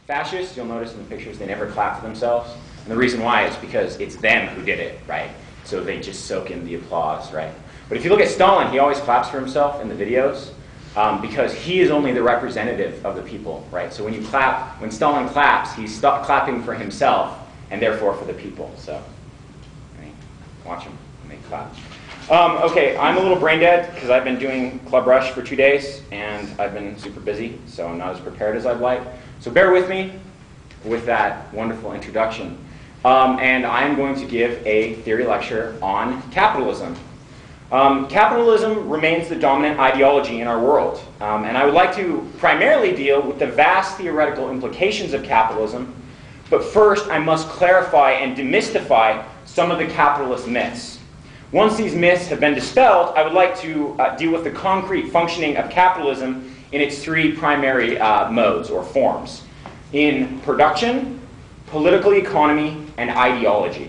Fascists, you'll notice in the pictures, they never clap for themselves. And the reason why is because it's them who did it, right? So they just soak in the applause, right? But if you look at Stalin, he always claps for himself in the videos because he is only the representative of the people, right? So when you clap, when Stalin claps, he's clapping for himself and therefore for the people. So, right? Watch him when they clap. Okay, I'm a little brain dead because I've been doing Club Rush for 2 days and I've been super busy, so I'm not as prepared as I'd like. So bear with me with that wonderful introduction. And I'm going to give a theory lecture on capitalism. Capitalism remains the dominant ideology in our world. And I would like to primarily deal with the vast theoretical implications of capitalism. But first, I must clarify and demystify some of the capitalist myths. Once these myths have been dispelled, I would like to deal with the concrete functioning of capitalism in its three primary modes or forms: in production, political economy, and ideology.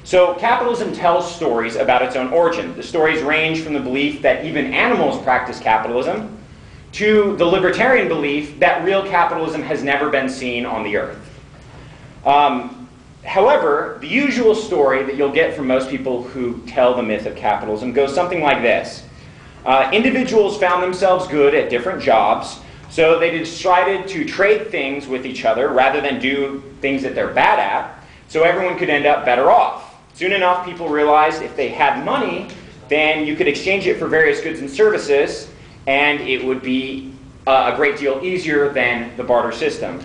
So capitalism tells stories about its own origin. The stories range from the belief that even animals practice capitalism to the libertarian belief that real capitalism has never been seen on the earth. However, the usual story that you'll get from most people who tell the myth of capitalism goes something like this. Individuals found themselves good at different jobs, so they decided to trade things with each other rather than do things that they're bad at, so everyone could end up better off. Soon enough, people realized if they had money, then you could exchange it for various goods and services, and it would be a great deal easier than the barter system.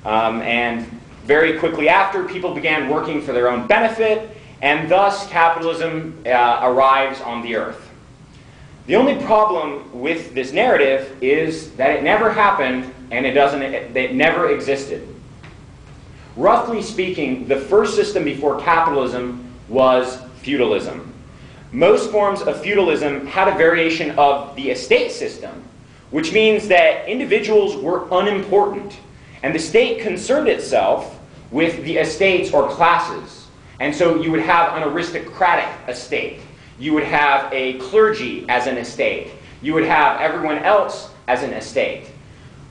And very quickly after, people began working for their own benefit, and thus capitalism arrives on the earth. The only problem with this narrative is that it never happened and it never existed. Roughly speaking, the first system before capitalism was feudalism. Most forms of feudalism had a variation of the estate system, which means that individuals were unimportant, and the state concerned itself with the estates or classes. And so you would have an aristocratic estate. You would have a clergy as an estate. You would have everyone else as an estate.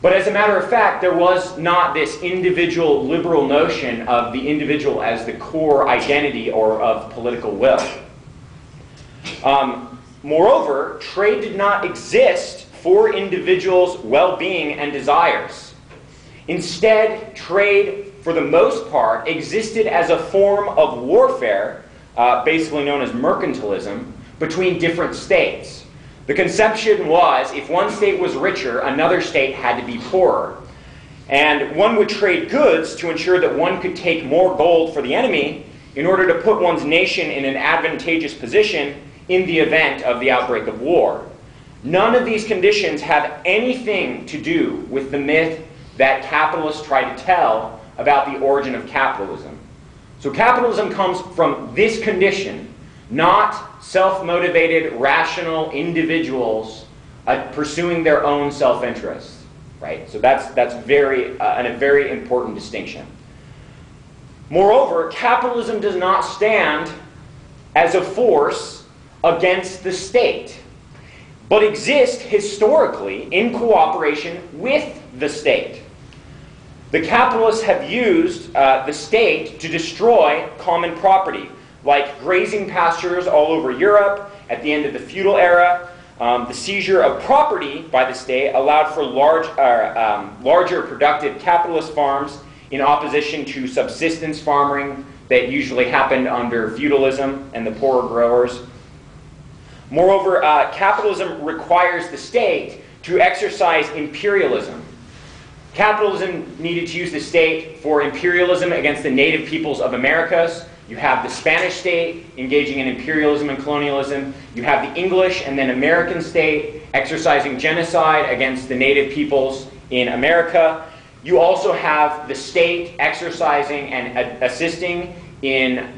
But as a matter of fact, there was not this individual liberal notion of the individual as the core identity or of political will. Moreover, trade did not exist for individuals' well-being and desires. Instead, trade, for the most part, existed as a form of warfare, basically known as mercantilism, between different states. The conception was, if one state was richer, another state had to be poorer. And one would trade goods to ensure that one could take more gold for the enemy in order to put one's nation in an advantageous position in the event of the outbreak of war. None of these conditions have anything to do with the myth that capitalists try to tell about the origin of capitalism. So capitalism comes from this condition, not self-motivated, rational individuals pursuing their own self-interest, right? So that's a very important distinction. Moreover, capitalism does not stand as a force against the state, but exists historically in cooperation with the state. The capitalists have used the state to destroy common property, like grazing pastures all over Europe at the end of the feudal era. The seizure of property by the state allowed for larger productive capitalist farms in opposition to subsistence farming that usually happened under feudalism and the poorer growers. Moreover, capitalism requires the state to exercise imperialism. Capitalism needed to use the state for imperialism against the native peoples of Americas. You have the Spanish state engaging in imperialism and colonialism. You have the English and then American state exercising genocide against the native peoples in America. You also have the state exercising and assisting in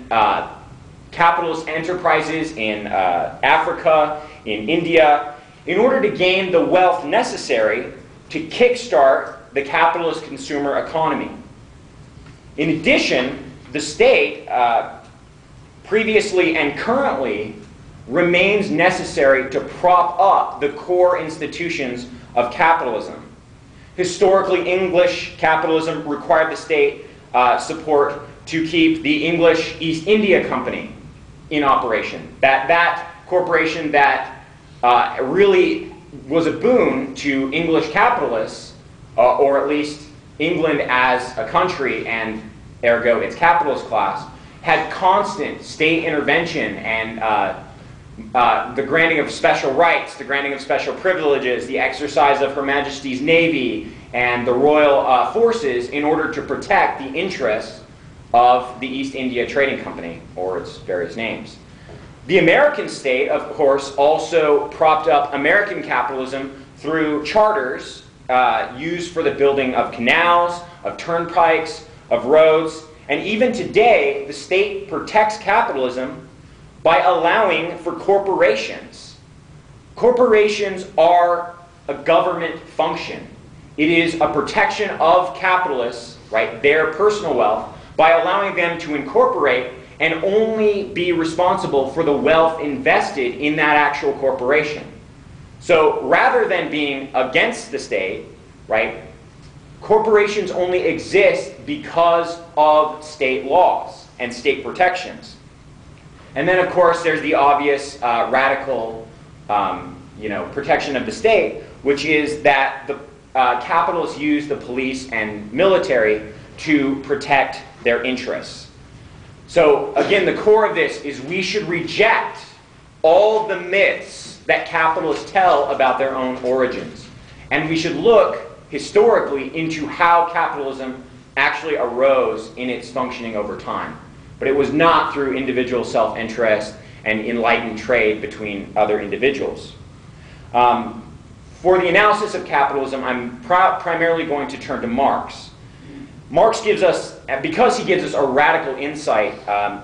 capitalist enterprises in Africa, in India, in order to gain the wealth necessary to kickstart the capitalist consumer economy. In addition, the state, previously and currently, remains necessary to prop up the core institutions of capitalism. Historically, English capitalism required the state support to keep the English East India Company in operation. That corporation that really was a boon to English capitalists, or at least England as a country, and ergo its capitalist class, had constant state intervention and the granting of special rights, the granting of special privileges, the exercise of Her Majesty's Navy and the royal forces in order to protect the interests of the East India Trading Company, or its various names. The American state, of course, also propped up American capitalism through charters used for the building of canals, of turnpikes, of roads, and even today, the state protects capitalism by allowing for corporations. Corporations are a government function. It is a protection of capitalists, right, their personal wealth, by allowing them to incorporate and only be responsible for the wealth invested in that actual corporation. So rather than being against the state, right, corporations only exist because of state laws and state protections. And then, of course, there's the obvious radical protection of the state, which is that the capitalists use the police and military to protect their interests. So, again, the core of this is we should reject all the myths that capitalists tell about their own origins. And we should look historically into how capitalism actually arose in its functioning over time. But it was not through individual self-interest and enlightened trade between other individuals. For the analysis of capitalism, I'm primarily going to turn to Marx. Marx gives us, because he gives us a radical insight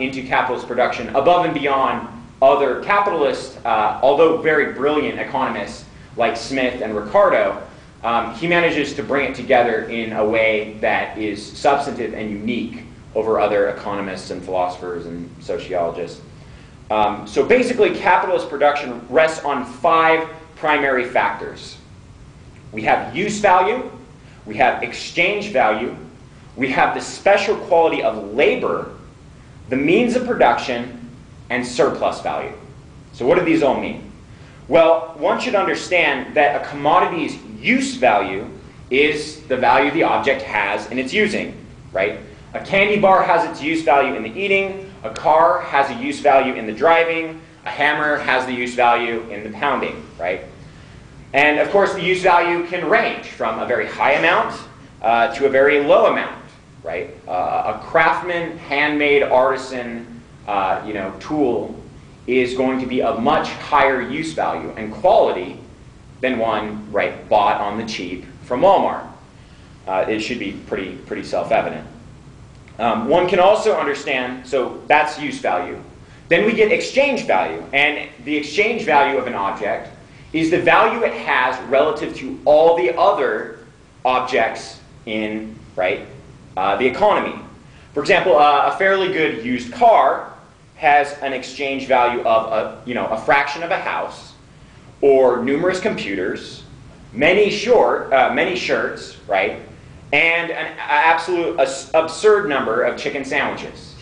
into capitalist production above and beyond other capitalists, although very brilliant economists like Smith and Ricardo, he manages to bring it together in a way that is substantive and unique over other economists and philosophers and sociologists. So basically, capitalist production rests on 5 primary factors. We have use value, we have exchange value, we have the special quality of labor, the means of production, and surplus value. So what do these all mean? Well, one should understand that a commodity's use value is the value the object has in its using, right? A candy bar has its use value in the eating, a car has a use value in the driving, a hammer has the use value in the pounding, right? And of course, the use value can range from a very high amount to a very low amount, right? A craftsman, handmade, artisan, tool is going to be of much higher use value and quality than one, right, bought on the cheap from Walmart. It should be pretty self-evident. One can also understand, so that's use value. Then we get exchange value, and the exchange value of an object is the value it has relative to all the other objects in, right, the economy. For example, a fairly good used car has an exchange value of a fraction of a house, or numerous computers, many shirts, right, and an absolute absurd number of chicken sandwiches,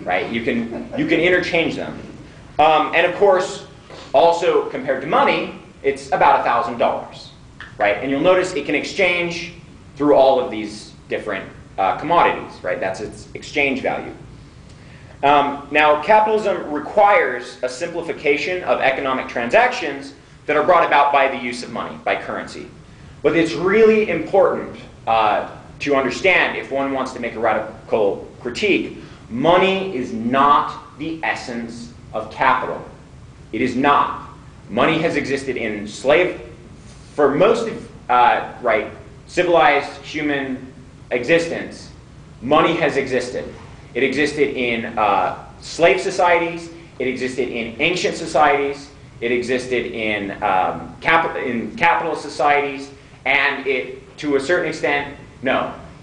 right? You can interchange them, and of course, also compared to money, it's about $1,000, right? And you'll notice it can exchange through all of these different commodities, right? That's its exchange value. Now, capitalism requires a simplification of economic transactions that are brought about by the use of money, by currency. But it's really important to understand, if one wants to make a radical critique, money is not the essence of capital. It is not. Money has existed in for most of civilized human existence. Money has existed. It existed in slave societies. It existed in ancient societies. It existed in capitalist societies, and to a certain extent,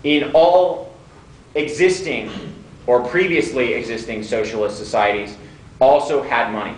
in all existing or previously existing socialist societies, also had money.